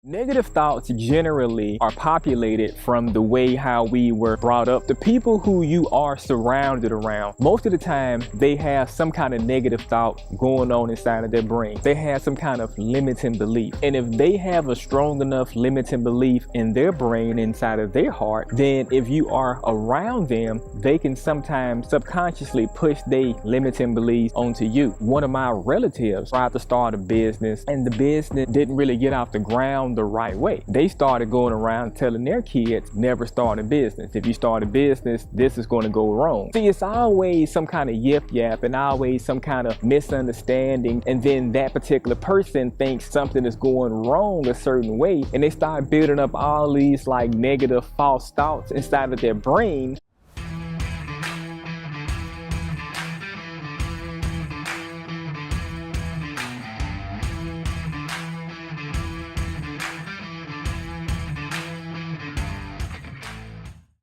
Negative thoughts generally are populated from the way how we were brought up. The people who you are surrounded around, most of the time they have some kind of negative thought going on inside of their brain. They have some kind of limiting belief. And if they have a strong enough limiting belief in their brain, inside of their heart, then if you are around them, they can sometimes subconsciously push their limiting beliefs onto you. One of my relatives tried to start a business and the business didn't really get off the ground the right way. They started going around telling their kids, never start a business. If you start a business, this is going to go wrong. See, it's always some kind of yip-yap and always some kind of misunderstanding. And then that particular person thinks something is going wrong a certain way. And they start building up all these like negative false thoughts inside of their brain.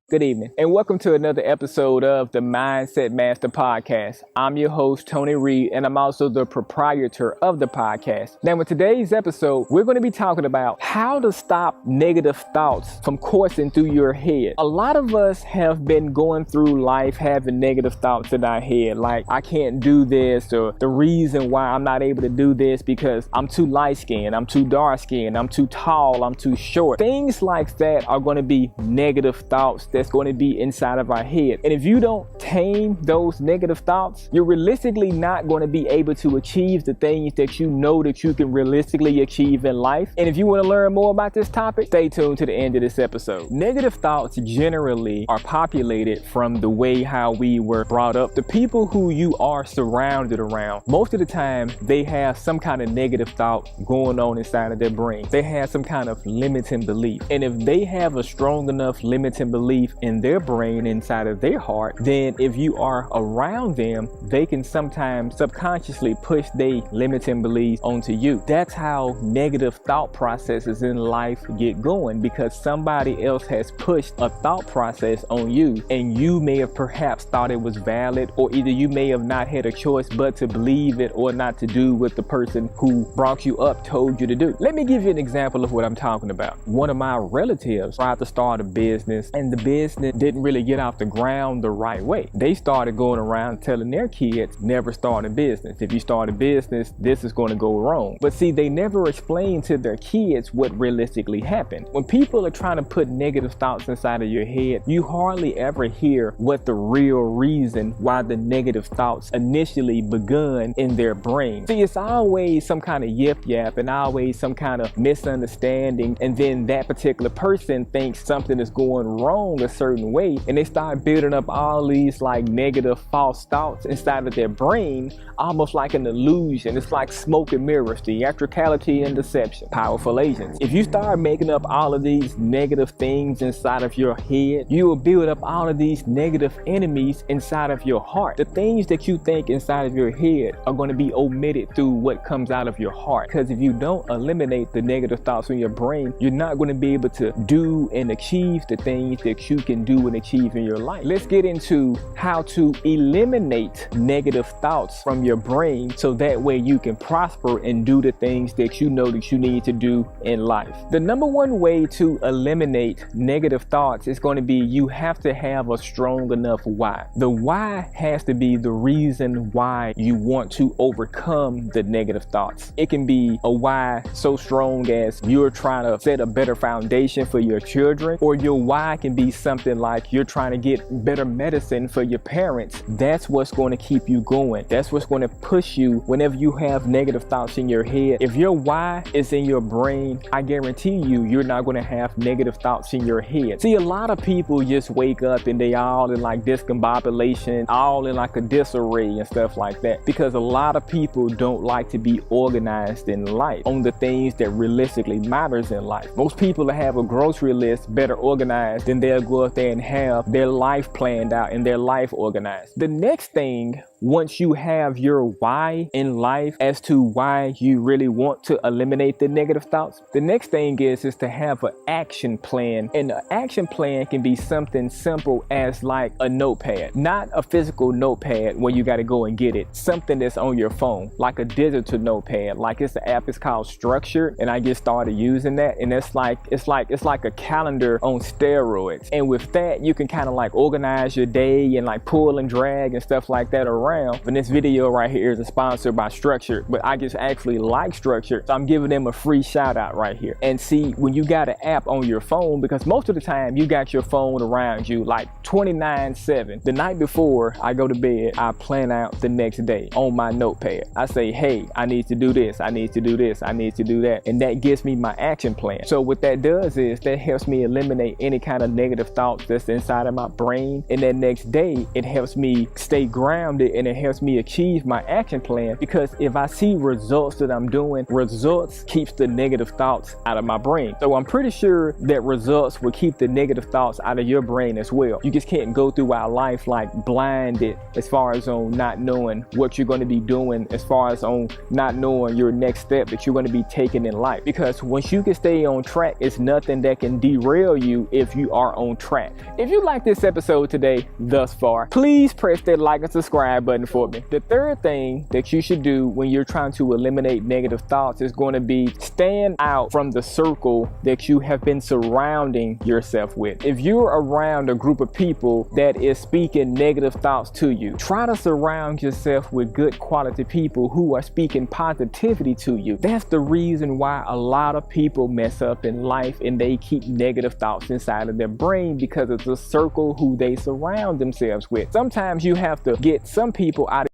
Good evening, and welcome to another episode of the Mindset Master Podcast. I'm your host, Tony Reed, and I'm also the proprietor of the podcast. Now, in today's episode, we're going to be talking about how to stop negative thoughts from coursing through your head. A lot of us have been going through life having negative thoughts in our head, like, I can't do this, or the reason why I'm not able to do this because I'm too light-skinned, I'm too dark-skinned, I'm too tall, I'm too short. Things like that are going to be negative thoughts that's going to be inside of our head. And if you don't tame those negative thoughts, you're realistically not going to be able to achieve the things that you know that you can realistically achieve in life. And if you want to learn more about this topic, stay tuned to the end of this episode. Negative thoughts generally are populated from the way how we were brought up. The people who you are surrounded around, most of the time they have some kind of negative thought going on inside of their brain. They have some kind of limiting belief. And if they have a strong enough limiting belief in their brain, inside of their heart, then if you are around them, they can sometimes subconsciously push their limiting beliefs onto you. That's how negative thought processes in life get going, because somebody else has pushed a thought process on you, and you may have perhaps thought it was valid, or either you may have not had a choice but to believe it or not to do what the person who brought you up told you to do. Let me give you an example of what I'm talking about. One of my relatives tried to start a business and the business didn't really get off the ground the right way. They started going around telling their kids, never start a business. If you start a business, this is going to go wrong. But see, they never explained to their kids what realistically happened. When people are trying to put negative thoughts inside of your head, you hardly ever hear what the real reason why the negative thoughts initially begun in their brain. See, it's always some kind of yip-yap and always some kind of misunderstanding. And then that particular person thinks something is going wrong a certain way, and they start building up all these like negative false thoughts inside of their brain, almost like an illusion. It's like smoke and mirrors, theatricality and deception, powerful agents. If you start making up all of these negative things inside of your head, you will build up all of these negative enemies inside of your heart. The things that you think inside of your head are going to be omitted through what comes out of your heart, because if you don't eliminate the negative thoughts in your brain, you're not going to be able to do and achieve the things that you can do and achieve in your life. Let's get into how to eliminate negative thoughts from your brain, so that way you can prosper and do the things that you know that you need to do in life. The number one way to eliminate negative thoughts is going to be, you have to have a strong enough why. The why has to be the reason why you want to overcome the negative thoughts. It can be a why so strong as you're trying to set a better foundation for your children, or your why can be something like you're trying to get better medicine for your parents. That's what's going to keep you going. That's what's going to push you whenever you have negative thoughts in your head. If your why is in your brain, I guarantee you, you're not going to have negative thoughts in your head. See, a lot of people just wake up and they all in like discombobulation, all in like a disarray and stuff like that, because a lot of people don't like to be organized in life on the things that realistically matters in life. Most people that have a grocery list better organized than they'll go out there and have their life planned out and their life organized. The next thing once you have your why in life as to why you really want to eliminate the negative thoughts, the next thing is to have an action plan. And the action plan can be something simple as like a notepad, not a physical notepad where you got to go and get it, something that's on your phone, like a digital notepad. Like it's an app, it's called Structured, and I just started using that, and it's like a calendar on steroids. And with that, you can kind of like organize your day and like pull and drag and stuff like that around. And this video right here is sponsored by Structured, but I just actually like Structured, so I'm giving them a free shout out right here. And see, when you got an app on your phone, because most of the time you got your phone around you like 29/7. The night before I go to bed, I plan out the next day on my notepad. I say, hey, I need to do this, I need to do this, I need to do that, and that gives me my action plan. So what that does is that helps me eliminate any kind of negative thoughts that's inside of my brain, and that next day it helps me stay grounded and it helps me achieve my action plan. Because if I see results that I'm doing, results keeps the negative thoughts out of my brain. So I'm pretty sure that results will keep the negative thoughts out of your brain as well. You just can't go through our life like blinded as far as on not knowing what you're going to be doing, as far as on not knowing your next step that you're going to be taking in life. Because once you can stay on track, it's nothing that can derail you if you are on track. If you like this episode today thus far, please press that like and subscribe button for me. The third thing that you should do when you're trying to eliminate negative thoughts is going to be stand out from the circle that you have been surrounding yourself with. If you're around a group of people that is speaking negative thoughts to you, try to surround yourself with good quality people who are speaking positivity to you. That's the reason why a lot of people mess up in life and they keep negative thoughts inside of their brain, because it's a circle who they surround themselves with. Sometimes you have to get some people out of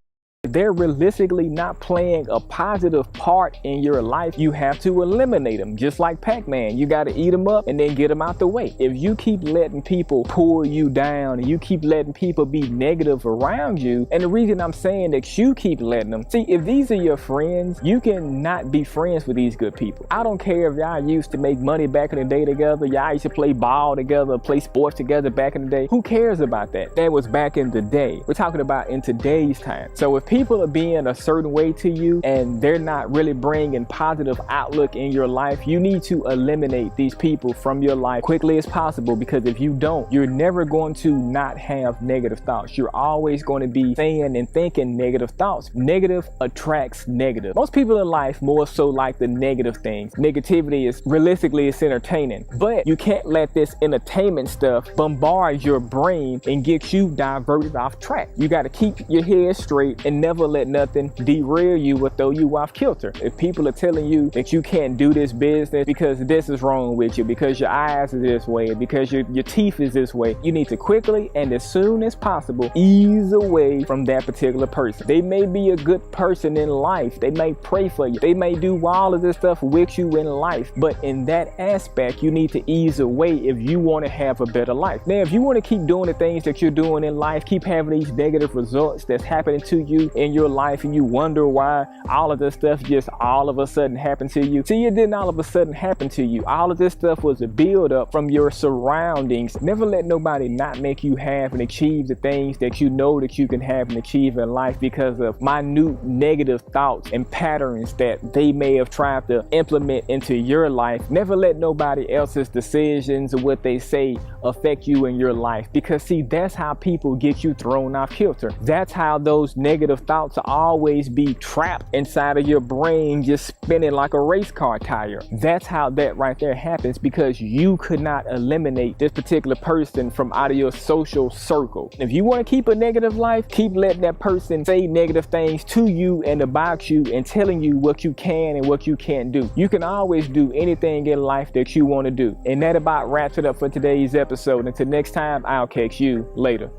they're realistically not playing a positive part in your life. You have to eliminate them, just like Pac-Man. You got to eat them up and then get them out the way. If you keep letting people pull you down and you keep letting people be negative around you, and the reason I'm saying that you keep letting them, see, if these are your friends, you can not be friends with these good people. I don't care if y'all used to make money back in the day together, y'all used to play ball together, play sports together back in the day. Who cares about that? That was back in the day. We're talking about in today's time. So if people are being a certain way to you and they're not really bringing positive outlook in your life, you need to eliminate these people from your life quickly as possible. Because if you don't, you're never going to not have negative thoughts. You're always going to be saying and thinking negative thoughts. Negative attracts negative. Most people in life more so like the negative things. Negativity is realistically, it's entertaining, but you can't let this entertainment stuff bombard your brain and get you diverted off track. You got to keep your head straight and never let nothing derail you or throw you off kilter. If people are telling you that you can't do this business because this is wrong with you, because your eyes are this way, because your teeth is this way, you need to quickly and as soon as possible ease away from that particular person. They may be a good person in life. They may pray for you. They may do all of this stuff with you in life. But in that aspect, you need to ease away if you want to have a better life. Now, if you want to keep doing the things that you're doing in life, keep having these negative results that's happening to you in your life, and you wonder why all of this stuff just all of a sudden happened to you. See, it didn't all of a sudden happen to you. All of this stuff was a build up from your surroundings. Never let nobody not make you have and achieve the things that you know that you can have and achieve in life because of minute negative thoughts and patterns that they may have tried to implement into your life. Never let nobody else's decisions or what they say affect you in your life, because see, that's how people get you thrown off kilter. That's how those negative thoughts always be trapped inside of your brain, just spinning like a race car tire. That's how that right there happens, because you could not eliminate this particular person from out of your social circle. If you want to keep a negative life, keep letting that person say negative things to you and about you and telling you what you can and what you can't do. You can always do anything in life that you want to do. And that about wraps it up for today's episode. Until next time, I'll catch you later.